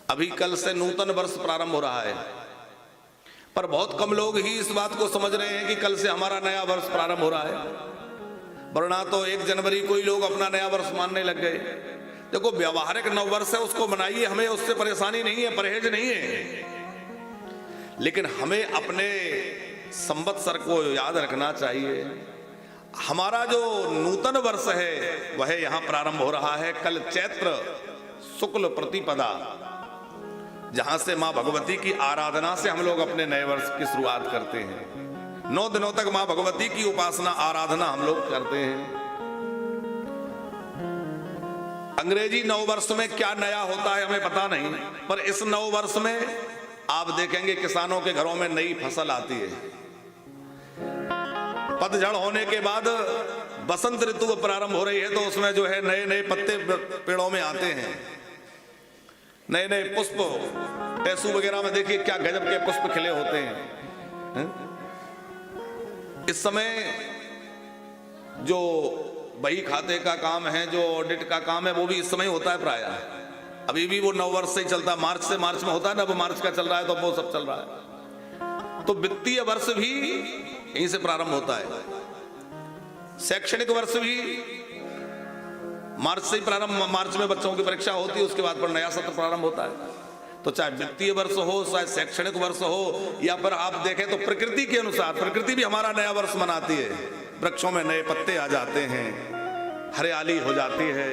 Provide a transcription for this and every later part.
अभी कल से नूतन वर्ष प्रारंभ हो रहा है, पर बहुत कम लोग ही इस बात को समझ रहे हैं कि कल से हमारा नया वर्ष प्रारंभ हो रहा है। वरना तो 1 जनवरी को ही लोग अपना नया वर्ष मानने लग गए। देखो, व्यावहारिक नव वर्ष है, उसको मनाइए, हमें उससे परेशानी नहीं है, परहेज नहीं है, लेकिन हमें अपने संवत्सर को याद रखना चाहिए। हमारा जो नूतन वर्ष है वह यहां प्रारंभ हो रहा है कल चैत्र शुक्ल प्रतिपदा, जहां से मां भगवती की आराधना से हम लोग अपने नए वर्ष की शुरुआत करते हैं। 9 दिनों तक मां भगवती की उपासना आराधना हम लोग करते हैं। अंग्रेजी नव वर्ष में क्या नया होता है हमें पता नहीं, पर इस नव वर्ष में आप देखेंगे किसानों के घरों में नई फसल आती है। पतझड़ होने के बाद बसंत ऋतु प्रारंभ हो रही है, तो उसमें जो है नए नए पत्ते पेड़ों में आते हैं, नए नए पुष्प। टेसू वगैरह में देखिए क्या गजब के पुष्प खिले होते हैं। इस समय जो बही खाते का काम है, जो ऑडिट का काम है, वो भी इस समय होता है प्रायः। अभी भी वो नव वर्ष से ही चलता है, मार्च से, मार्च में होता है ना, वो मार्च का चल रहा है, तो वो सब चल रहा है। तो वित्तीय वर्ष भी यहीं से प्रारंभ होता है, शैक्षणिक वर्ष भी मार्च से ही प्रारंभ। मार्च में बच्चों की परीक्षा होती है, उसके बाद पर नया सत्र प्रारंभ होता है। तो चाहे वित्तीय वर्ष हो, चाहे शैक्षणिक वर्ष हो, या फिर आप देखें तो प्रकृति के अनुसार प्रकृति भी हमारा नया वर्ष मनाती है। वृक्षों में नए पत्ते आ जाते हैं, हरियाली हो जाती है,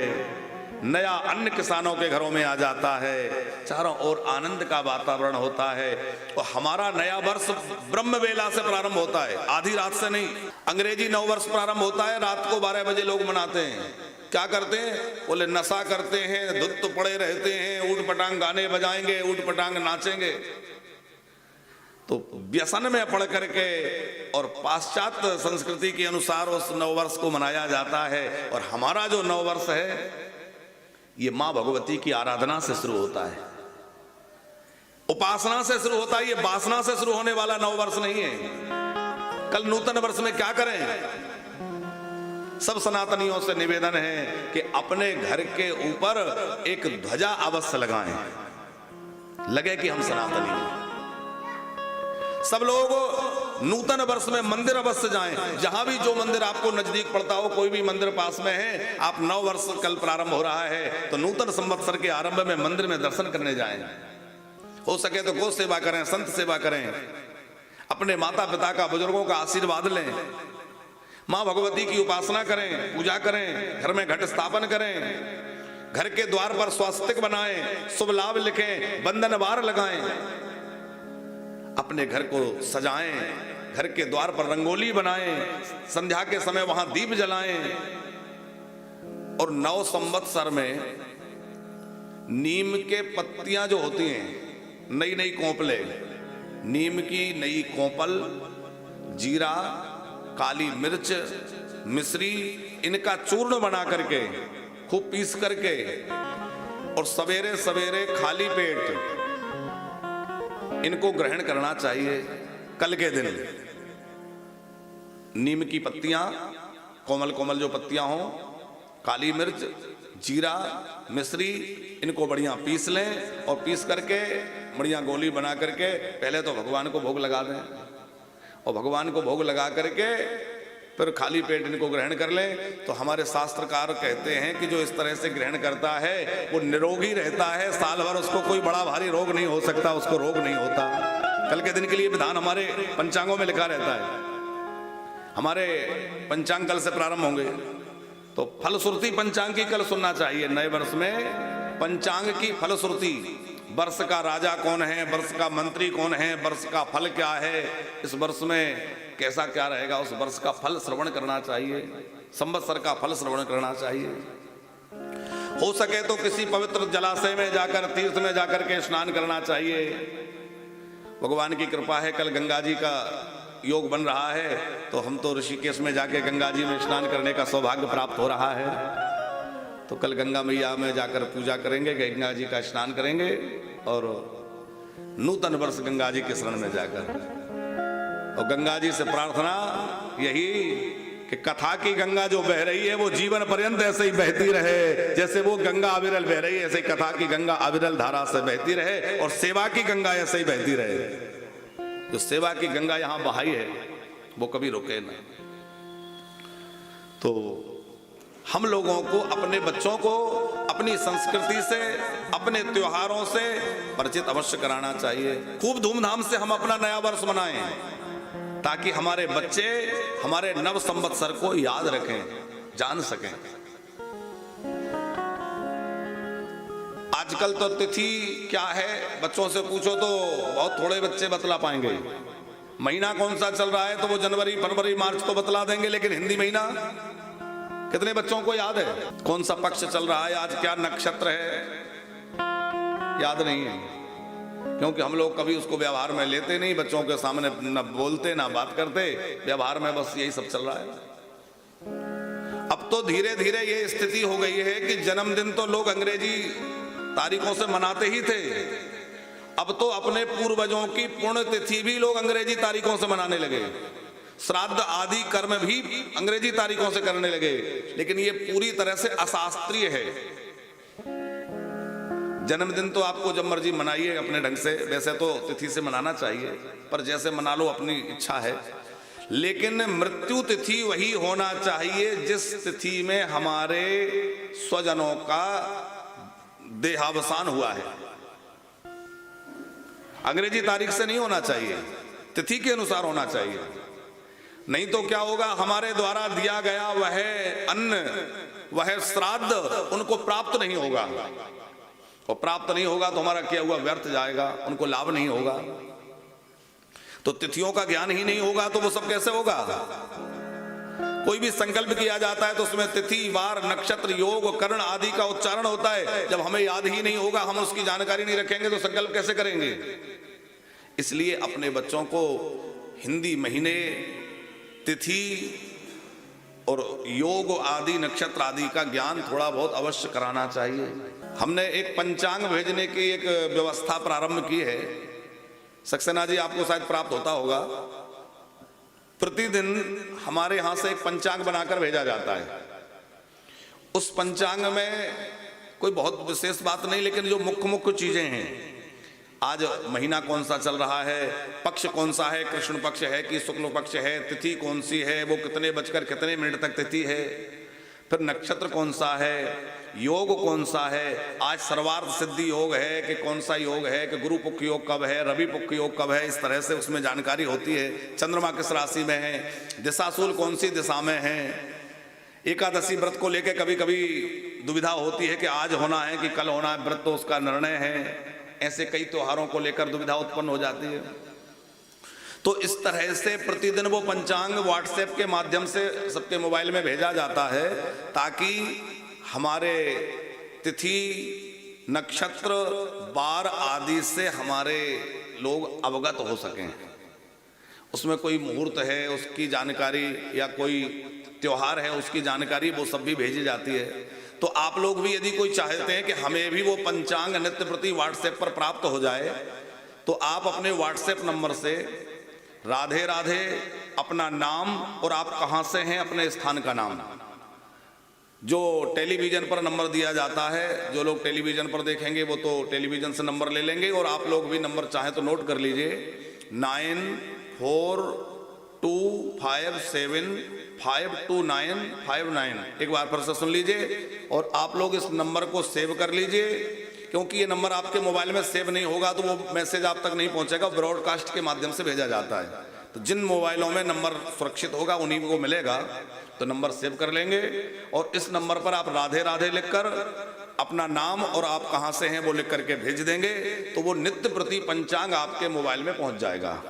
नया अन्न किसानों के घरों में आ जाता है, चारों ओर आनंद का वातावरण होता है। और हमारा नया वर्ष ब्रह्म वेला से प्रारंभ होता है, आधी रात से नहीं। अंग्रेजी नव वर्ष प्रारंभ होता है रात को 12 बजे लोग मनाते हैं। क्या करते हैं? बोले नशा करते हैं, धुत पड़े रहते हैं, ऊट पटांग गाने बजाएंगे, ऊट पटांग नाचेंगे। तो व्यसन में पड़ करके और पाश्चात्य संस्कृति के अनुसार उस नववर्ष को मनाया जाता है। और हमारा जो नववर्ष है ये मां भगवती की आराधना से शुरू होता है, उपासना से शुरू होता है। ये वासना से शुरू होने वाला नववर्ष नहीं है। कल नूतन वर्ष में क्या करें? सब सनातनियों से निवेदन है कि अपने घर के ऊपर एक ध्वजा अवश्य लगाएं, लगे कि हम सनातनी हैं। सब लोग नूतन वर्ष में मंदिर अवश्य जाएं, जहां भी जो मंदिर आपको नजदीक पड़ता हो, कोई भी मंदिर पास में है, आप नव वर्ष कल प्रारंभ हो रहा है तो नूतन संवत्सर के आरंभ में मंदिर में दर्शन करने जाएं। हो सके तो गौ सेवा करें, संत सेवा करें, अपने माता पिता का, बुजुर्गों का आशीर्वाद लें, मां भगवती की उपासना करें, पूजा करें, घर में घट स्थापन करें, घर के द्वार पर स्वास्तिक बनाएं, शुभ लाभ लिखें, बंधन वार लगाएं, अपने घर को सजाएं, घर के द्वार पर रंगोली बनाएं, संध्या के समय वहां दीप जलाएं। और नव संवत्सर में नीम के पत्तियां जो होती हैं, नई नई कोंपले, नीम की नई कोंपल, जीरा, काली मिर्च, मिश्री, इनका चूर्ण बना करके खूब पीस करके और सवेरे सवेरे खाली पेट इनको ग्रहण करना चाहिए। कल के दिन नीम की पत्तियां, कोमल कोमल जो पत्तियां हों, काली मिर्च, जीरा, मिश्री, इनको बढ़िया पीस लें और पीस करके बढ़िया गोली बना करके पहले तो भगवान को भोग लगा दें, और भगवान को भोग लगा करके फिर खाली पेट इनको ग्रहण कर लें। तो हमारे शास्त्रकार कहते हैं कि जो इस तरह से ग्रहण करता है वो निरोगी रहता है, साल भर उसको कोई बड़ा भारी रोग नहीं हो सकता, उसको रोग नहीं होता। कल के दिन के लिए विधान हमारे पंचांगों में लिखा रहता है। हमारे पंचांग कल से प्रारंभ होंगे, तो फलश्रुति पंचांग की कल सुनना चाहिए। नए वर्ष में पंचांग की फलश्रुति, वर्ष का राजा कौन है, वर्ष का मंत्री कौन है, वर्ष का फल क्या है, इस वर्ष में कैसा क्या रहेगा, उस वर्ष का फल श्रवण करना चाहिए, संवत्सर का फल श्रवण करना चाहिए। हो सके तो किसी पवित्र जलाशय में जाकर, तीर्थ में जाकर के स्नान करना चाहिए। भगवान की कृपा है, कल गंगा जी का योग बन रहा है, तो हम तो ऋषिकेश में जाके गंगा जी में स्नान करने का सौभाग्य प्राप्त हो रहा है। तो कल गंगा मैया में जाकर पूजा करेंगे, गंगा जी का स्नान करेंगे और नूतन वर्ष गंगा जी के शरण में जाकर, और गंगा जी से प्रार्थना यही कि कथा की गंगा जो बह रही है वो जीवन पर्यंत ऐसे ही बहती रहे, जैसे वो गंगा अविरल बह रही है ऐसे ही कथा की गंगा अविरल धारा से बहती रहे, और सेवा की गंगा ऐसे ही बहती रहे। जो सेवा की गंगा यहां बहाई है वो कभी रुके ना। तो हम लोगों को अपने बच्चों को अपनी संस्कृति से, अपने त्योहारों से परिचित अवश्य कराना चाहिए। खूब धूमधाम से हम अपना नया वर्ष मनाएं ताकि हमारे बच्चे हमारे नव संवत्सर को याद रखें, जान सकें। आजकल तो तिथि क्या है बच्चों से पूछो तो बहुत थोड़े बच्चे बतला पाएंगे। महीना कौन सा चल रहा है तो वो जनवरी फरवरी मार्च तो बतला देंगे, लेकिन हिंदी महीना कितने बच्चों को याद है? कौन सा पक्ष चल रहा है, आज क्या नक्षत्र है, याद नहीं है, क्योंकि हम लोग कभी उसको व्यवहार में लेते नहीं, बच्चों के सामने न बोलते ना बात करते, व्यवहार में बस यही सब चल रहा है। अब तो धीरे धीरे ये स्थिति हो गई है कि जन्मदिन तो लोग अंग्रेजी तारीखों से मनाते ही थे, अब तो अपने पूर्वजों की पुण्य तिथि भी लोग अंग्रेजी तारीखों से मनाने लगे, श्राद्ध आदि कर्म भी अंग्रेजी तारीखों से करने लगे। लेकिन ये पूरी तरह से अशास्त्रीय है। जन्मदिन तो आपको जब मर्जी मनाइए अपने ढंग से, वैसे तो तिथि से मनाना चाहिए, पर जैसे मना लो अपनी इच्छा है। लेकिन मृत्यु तिथि वही होना चाहिए जिस तिथि में हमारे स्वजनों का देहावसान हुआ है। अंग्रेजी तारीख से नहीं होना चाहिए, तिथि के अनुसार होना चाहिए। नहीं तो क्या होगा, हमारे द्वारा दिया गया वह अन्न, वह श्राद्ध उनको प्राप्त नहीं होगा, और प्राप्त नहीं होगा तो हमारा किया हुआ व्यर्थ जाएगा, उनको लाभ नहीं होगा। तो तिथियों का ज्ञान ही नहीं होगा तो वो सब कैसे होगा? कोई भी संकल्प किया जाता है तो उसमें तिथि, वार, नक्षत्र, योग, कर्ण आदि का उच्चारण होता है। जब हमें याद ही नहीं होगा, हम उसकी जानकारी नहीं रखेंगे तो संकल्प कैसे करेंगे? इसलिए अपने बच्चों को हिंदी महीने, तिथि और योग आदि नक्षत्र आदि का ज्ञान थोड़ा बहुत अवश्य कराना चाहिए। हमने एक पंचांग भेजने की एक व्यवस्था प्रारंभ की है। सक्सेना जी, आपको शायद प्राप्त होता होगा। प्रतिदिन हमारे यहां से एक पंचांग बनाकर भेजा जाता है। उस पंचांग में कोई बहुत विशेष बात नहीं, लेकिन जो मुख्य मुख्य चीजें हैं, आज महीना कौन सा चल रहा है, पक्ष कौन सा है, कृष्ण पक्ष है कि शुक्ल पक्ष है, तिथि कौन सी है, वो कितने बजकर कितने मिनट तक तिथि है, फिर नक्षत्र कौन सा है, योग कौन सा है, आज सर्वार्थ सिद्धि योग है कि कौन सा योग है, कि गुरु पुख योग कब है, रवि पुख योग कब है, इस तरह से उसमें जानकारी होती है। चंद्रमा किस राशि में है, दिशाशूल कौन सी दिशा में है। एकादशी व्रत को लेकर कभी कभी दुविधा होती है कि आज होना है कि कल होना है, व्रत तो उसका निर्णय है। ऐसे कई त्योहारों को लेकर दुविधा उत्पन्न हो जाती है। तो इस तरह से प्रतिदिन वो पंचांग व्हाट्सएप के माध्यम से सबके मोबाइल में भेजा जाता है, ताकि हमारे तिथि, नक्षत्र, वार आदि से हमारे लोग अवगत हो सकें। उसमें कोई मुहूर्त है उसकी जानकारी, या कोई त्योहार है उसकी जानकारी, वो सब भी भेजी जाती है। तो आप लोग भी यदि कोई चाहते हैं कि हमें भी वो पंचांग नित्य प्रति व्हाट्सएप पर प्राप्त हो जाए, तो आप अपने व्हाट्सएप नंबर से राधे राधे, अपना नाम और आप कहां से हैं, अपने स्थान का नाम, जो टेलीविजन पर नंबर दिया जाता है, जो लोग टेलीविजन पर देखेंगे वो तो टेलीविजन से नंबर ले लेंगे, और आप लोग भी नंबर चाहें तो नोट कर लीजिए, 9427529559। एक बार फिर से सुन लीजिए और आप लोग इस नंबर को सेव कर लीजिए, क्योंकि ये नंबर आपके मोबाइल में सेव नहीं होगा तो वो मैसेज आप तक नहीं पहुंचेगा, ब्रॉडकास्ट के माध्यम से भेजा जाता है। तो जिन मोबाइलों में नंबर सुरक्षित होगा उन्हीं को मिलेगा, तो नंबर सेव कर लेंगे और इस नंबर पर आप राधे राधे लिखकर अपना नाम और आप कहां से हैं वो लिख करके भेज देंगे, तो वो नित्य प्रति पंचांग आपके मोबाइल में पहुंच जाएगा।